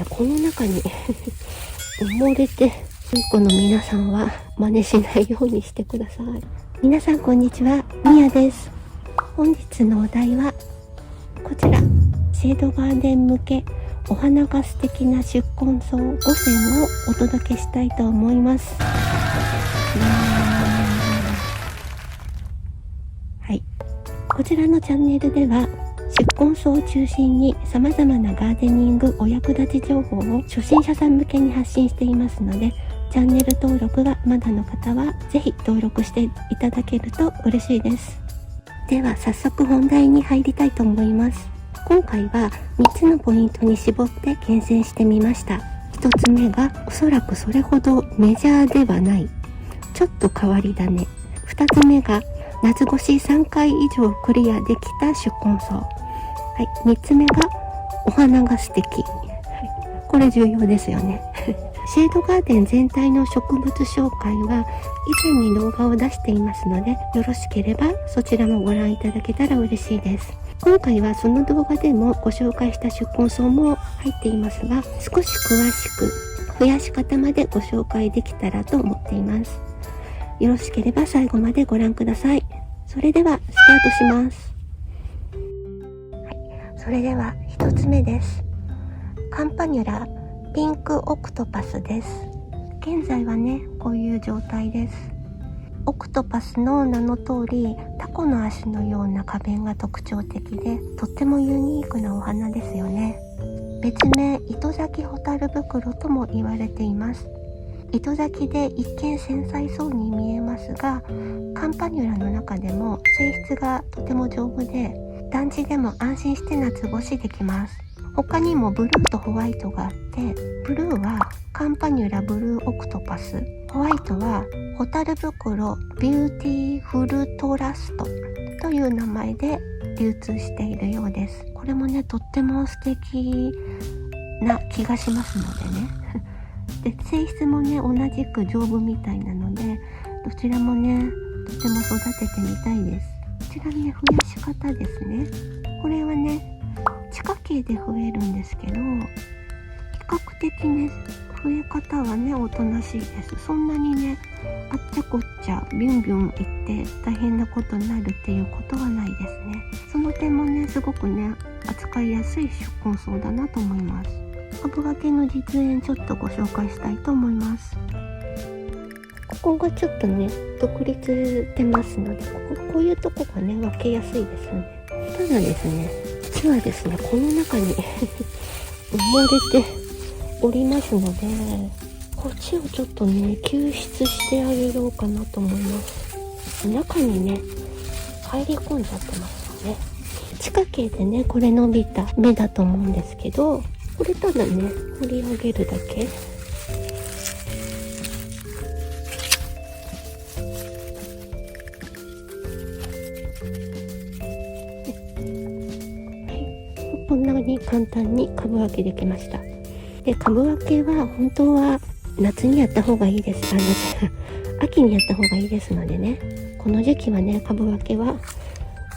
この中に埋もれて、この皆さんは真似しないようにしてください。皆さんこんにちは、みやです。本日のお題はこちら、シェードガーデン向けお花が素敵な宿根草5選をお届けしたいと思います。はい、こちらのチャンネルでは宿根草を中心に様々なガーデニングお役立ち情報を初心者さん向けに発信していますので、チャンネル登録がまだの方はぜひ登録していただけると嬉しいです。では早速本題に入りたいと思います。今回は3つのポイントに絞って厳選してみました。1つ目がおそらくそれほどメジャーではないちょっと変わり種。2つ目が夏越し3回以上クリアできた宿根草。はい、3つ目がお花が素敵。これ重要ですよね。シェードガーデン全体の植物紹介は以前に動画を出していますので、よろしければそちらもご覧いただけたら嬉しいです。今回はその動画でもご紹介した宿根草も入っていますが、少し詳しく増やし方までご紹介できたらと思っています。よろしければ最後までご覧ください。それではスタートします。それでは1つ目です。カンパニュラピンクオクトパスです。現在はね、こういう状態です。オクトパスの名の通り、タコの足のような花弁が特徴的で、とってもユニークなお花ですよね。別名糸咲きホタル袋とも言われています。糸咲きで一見繊細そうに見えますが、カンパニュラの中でも性質がとても丈夫で、団地でも安心して夏越しできます。他にもブルーとホワイトがあって、ブルーはカンパニュラブルーオクトパス、ホワイトはホタル袋ビューティーフルトラストという名前で流通しているようです。これもね、とっても素敵な気がしますのでね。で、性質もね、同じく丈夫みたいなので、どちらもね、とても育ててみたいです。こちらね、増やし方ですね。これはね、地下茎で増えるんですけど、比較的ね、増え方はね、おとなしいです。そんなにね、あっちゃこっちゃビュンビュンいって大変なことになるっていうことはないですね。その点もね、すごくね、扱いやすい宿根草だなと思います。株分けの実演ちょっとご紹介したいと思います。ここがちょっとね、独立してますので、こういうとこがね、分けやすいですよね。ただですね、実はですね、この中に埋もれておりますので、こっちをちょっとね、救出してあげようかなと思います。中にね、入り込んじゃってますよね。地下茎でね、これ伸びた芽だと思うんですけど、これただね、掘り上げるだけ。こんなに簡単に株分けできました。で、株分けは本当は夏にやった方がいいです。秋にやった方がいいですのでね、この時期はね、株分けは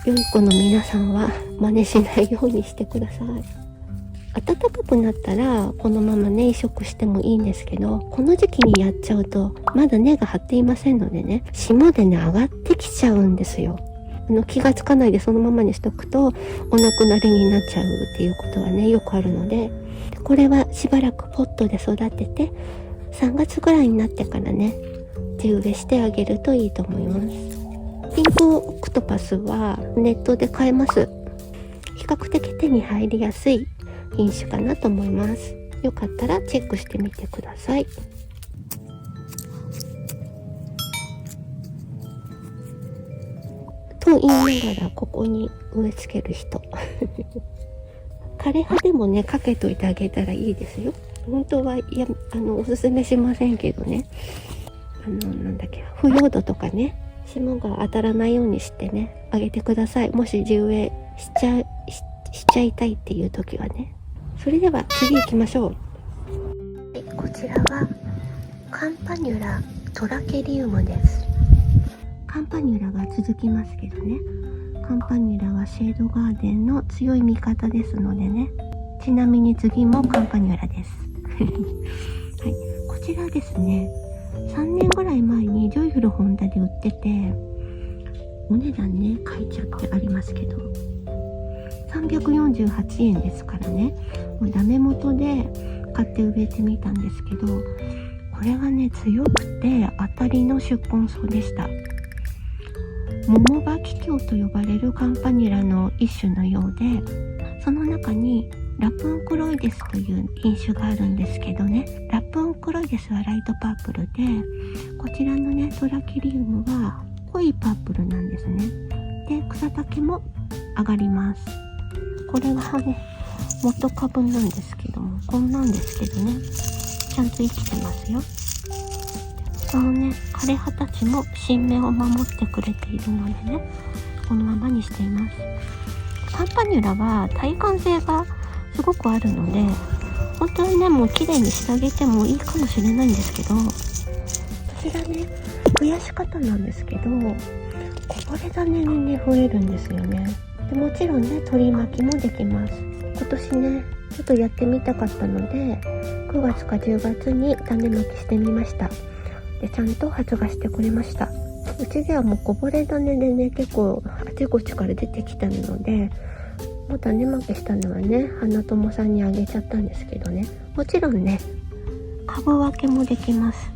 良い子の皆さんは真似しないようにしてください。暖かくなったらこのままね、移植してもいいんですけど、この時期にやっちゃうとまだ根が張っていませんのでね、霜でね、上がってきちゃうんですよ。気がつかないでそのままにしとくとお亡くなりになっちゃうっていうことはね、よくあるので、これはしばらくポットで育てて3月ぐらいになってからね、手植えしてあげるといいと思います。ピンクオクトパスはネットで買えます。比較的手に入りやすい品種かなと思います。よかったらチェックしてみてください。と言いながらここに植え付ける人枯れ葉でもね、かけといてあげたらいいですよ。本当はいや、おすすめしませんけどね、なんだっけ、腐葉土とかね、霜が当たらないようにしてね、あげてください。もし地植えしちゃいたいっていう時はね。それでは次行きましょう。はい、こちらはカンパニュラトラケリウムです。カンパニュラが続きますけどね、カンパニュラはシェードガーデンの強い味方ですのでね、ちなみに次もカンパニュラですはい、こちらですね、3年ぐらい前にジョイフルホンダで売ってて、お値段ね書いちゃってありますけど348円ですからね、もうダメ元で買って植えてみたんですけど、これがね強くて当たりの宿根草でした。桃葉キキョウと呼ばれるカンパニュラの一種のようで、その中にラプンクロイデスという品種があるんですけどね、ラプンクロイデスはライトパープルで、こちらのねトラキリウムは濃いパープルなんですね。で草丈も上がります。これがね元株なんですけども、こんなんですけどね、ちゃんと生きてますよ。そのね枯れ葉たちも新芽を守ってくれているのでね、このままにしています。カンパニュラは耐寒性がすごくあるので、本当にねもう綺麗にしてあげてもいいかもしれないんですけど、こちらね増やし方なんですけど、こぼれ種にね増えるんですよね。でもちろんね取り巻きもできます。今年ねちょっとやってみたかったので9月か10月に種まきしてみました。でちゃんと発芽してくれました。うちではもうこぼれ種でね結構あちこちから出てきたので、もう種まきしたのはね花友さんにあげちゃったんですけどね、もちろんね株分けもできます。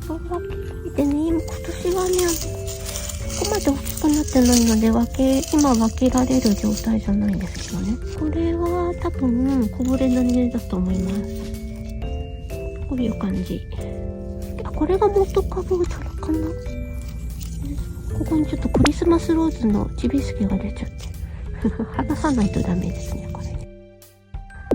株分けでね、今年はねそこまで大きくなってないので今分けられる状態じゃないんですけどね、これは多分こぼれ種だと思います。こういう感じ。これが元株ちゃうかな。ここにちょっとクリスマスローズのちびすけが出ちゃって離さないとダメですね。これ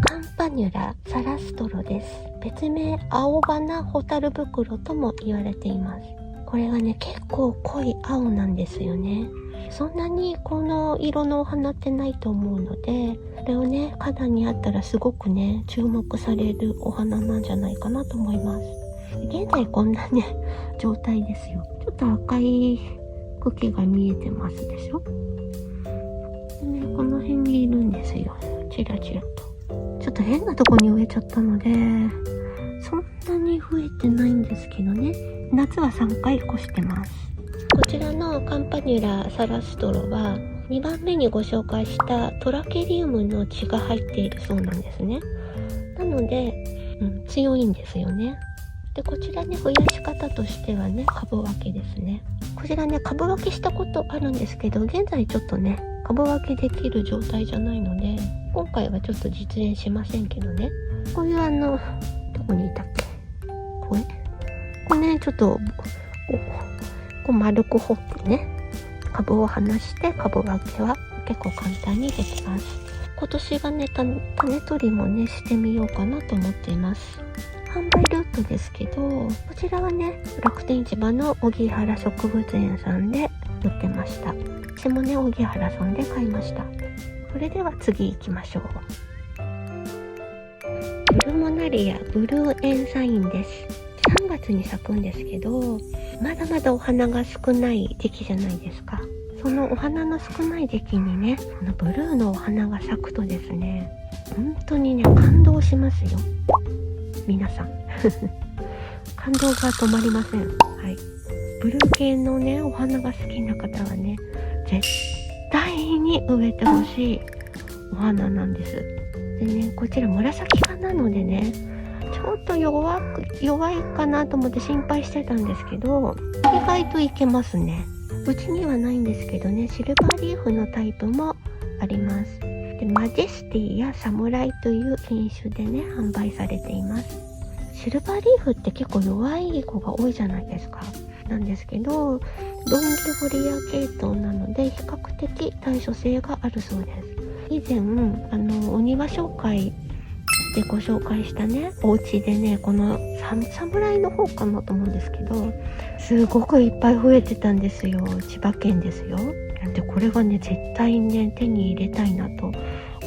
カンパニュラサラストロです。別名青花ホタル袋とも言われています。これがね結構濃い青なんですよね。そんなにこの色のお花ってないと思うので、これをね花壇にあったらすごくね注目されるお花なんじゃないかなと思います。現在こんなね状態ですよ。ちょっと赤い茎が見えてますでしょ。でね、この辺にいるんですよ、チラチラと。ちょっと変なとこに植えちゃったのでそんなに増えてないんですけどね、夏は3回越してます。こちらのカンパニュラサラストロは2番目にご紹介したトラケリウムの血が入っているそうなんですね。なので、強いんですよね。でこちらね増やし方としてはね株分けですね。こちらね株分けしたことあるんですけど、現在ちょっとね株分けできる状態じゃないので今回はちょっと実演しませんけどね、こういうどこにいたっけ、これねちょっとこう丸く掘ってね株を離して株分けは結構簡単にできます。今年はね種取りもねしてみようかなと思っています。販売ルートですけど、こちらはね楽天市場の荻原植物園さんで売ってました。私もね荻原さんで買いました。それでは次行きましょう。ブルモナリアブルーエンサインです。3月に咲くんですけど、まだまだお花が少ない時期じゃないですか。そのお花の少ない時期にねこのブルーのお花が咲くとですね、本当にね感動しますよ皆さん感動が止まりません。はい、ブルー系のねお花が好きな方はね絶対に植えてほしいお花なんです。でねこちら紫科なのでねちょっと弱いかなと思って心配してたんですけど、意外といけますね。うちにはないんですけどねシルバーリーフのタイプもあります。でマジェスティやサムライという品種でね販売されています。シルバーリーフって結構弱い子が多いじゃないですか。なんですけどロンギフォリア系統なので比較的対処性があるそうです。以前お庭紹介でご紹介したねお家でねこのサムライの方かなと思うんですけど、すごくいっぱい増えてたんですよ。千葉県ですよ。でこれはね絶対にね手に入れたいなと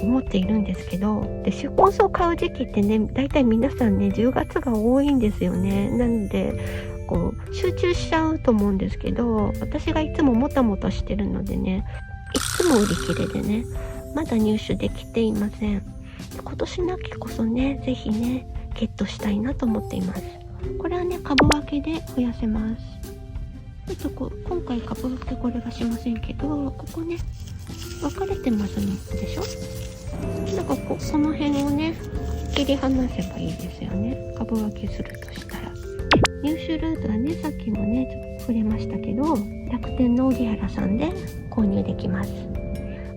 思っているんですけど、で宿根草を買う時期ってねだいたい皆さんね10月が多いんですよね。なんでこう集中しちゃうと思うんですけど、私がいつももたもたしてるのでねいつも売り切れでねまだ入手できていません。今年の秋こそね、ぜひねゲットしたいなと思っています。これはね株分けで増やせます。ちょっと今回株分けこれはしませんけど、ここね分かれてますでしょ。なんかこの辺をね切り離せばいいですよね、株分けするとしたら。入手ルートはね、さっきもねちょっと触れましたけど、楽天の荻原さんで購入できます。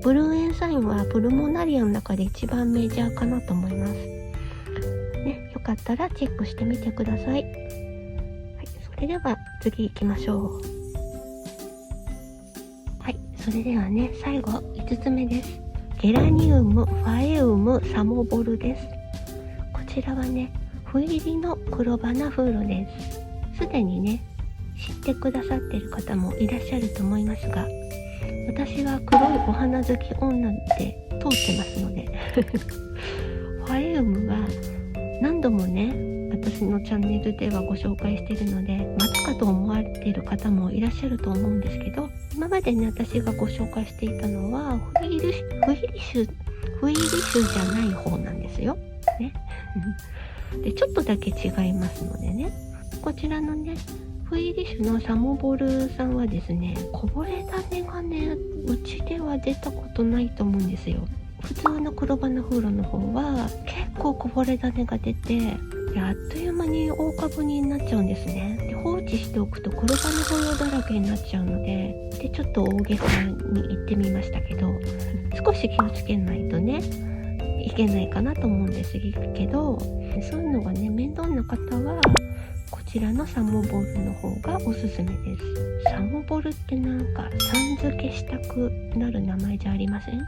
ブルーエンサインはプルモナリアの中で一番メジャーかなと思いますね。よかったらチェックしてみてください。はい、それでは次行きましょう。はい、それではね最後5つ目です。ゲラニウムファエウムサモボルです。こちらはね斑入りの黒花フーロです。すでにね知ってくださっている方もいらっしゃると思いますが、私は黒いお花好き女で通ってますのでファエウムは何度もね私のチャンネルではご紹介しているので、またかと思われている方もいらっしゃると思うんですけど、今までね私がご紹介していたのはフイリ種じゃない方なんですよねでちょっとだけ違いますのでね、こちらのねフイリ種のサモボルさんはですね、こぼれ種がねうちでは出たことないと思うんですよ。普通の黒花フーロの方は結構こぼれ種が出て、あっという間に大株になっちゃうんですね。で放置しておくと黒花模様だらけになっちゃうので、ちょっと大げさに言ってみましたけど少し気をつけないとねいけないかなと思うんですけど、そういうのがね面倒な方はこちらのサモボルの方がおすすめです。サモボルってなんかさん付けしたくなる名前じゃありません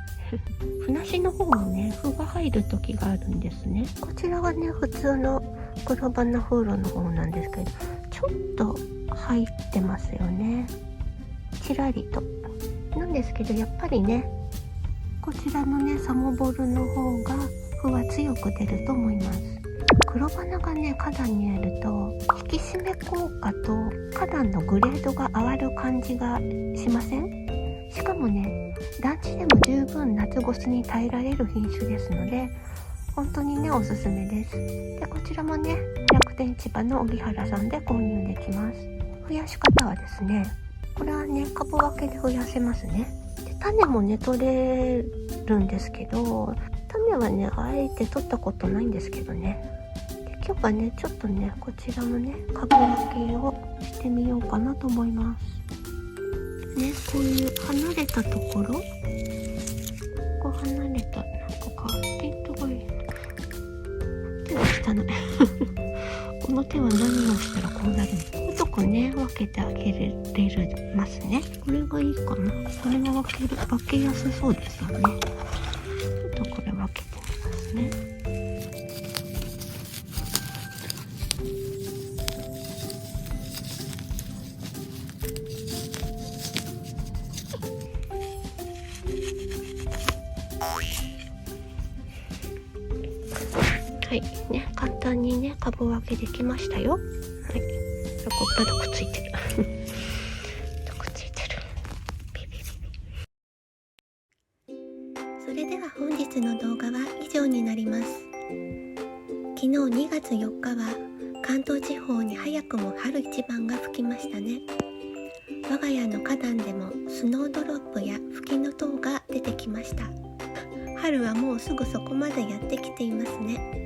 ふなしの方もね斑が入る時があるんですね。こちらはね普通の黒花フーロの方なんですけど、ちょっと入ってますよね、ちらりとなんですけど、やっぱりねこちらのねサモボルの方が斑は強く出ると思います。黒花がね花壇にあると引き締め効果と花壇のグレードが上がる感じがしません？しかもね団地でも十分夏越しに耐えられる品種ですので、本当にねおすすめです。でこちらもね楽天市場の荻原さんで購入できます。増やし方はですね、これはね株分けで増やせますね。で種もね取れるんですけど、種はねあえて取ったことないんですけどね、今日はねちょっとねこちらのね株分けをしてみようかなと思いますね。こういう離れたところ、ここ離れたなんかピントがいい、手が汚いこの手は何をしたらこうなるの？こうとこね分けてあげれますね。これがいいかな。これは分けやすそうですよね。ちょっとこれ分けてみますね。はいね、簡単にね株分けできましたよ。はい、こっからくっついてるくっついてる。ビビビビ。それでは本日の動画は以上になります。昨日2月4日は関東地方に早くも春一番が吹きましたね。我が家の花壇でもスノードロップやフキノトウが出てきました。春はもうすぐそこまでやってきていますね。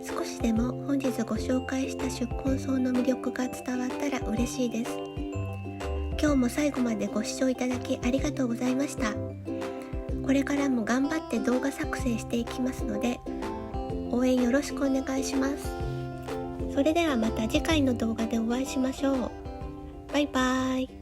少しでも本日ご紹介した宿根草の魅力が伝わったら嬉しいです。今日も最後までご視聴いただきありがとうございました。これからも頑張って動画作成していきますので、応援よろしくお願いします。それではまた次回の動画でお会いしましょう。バイバーイ。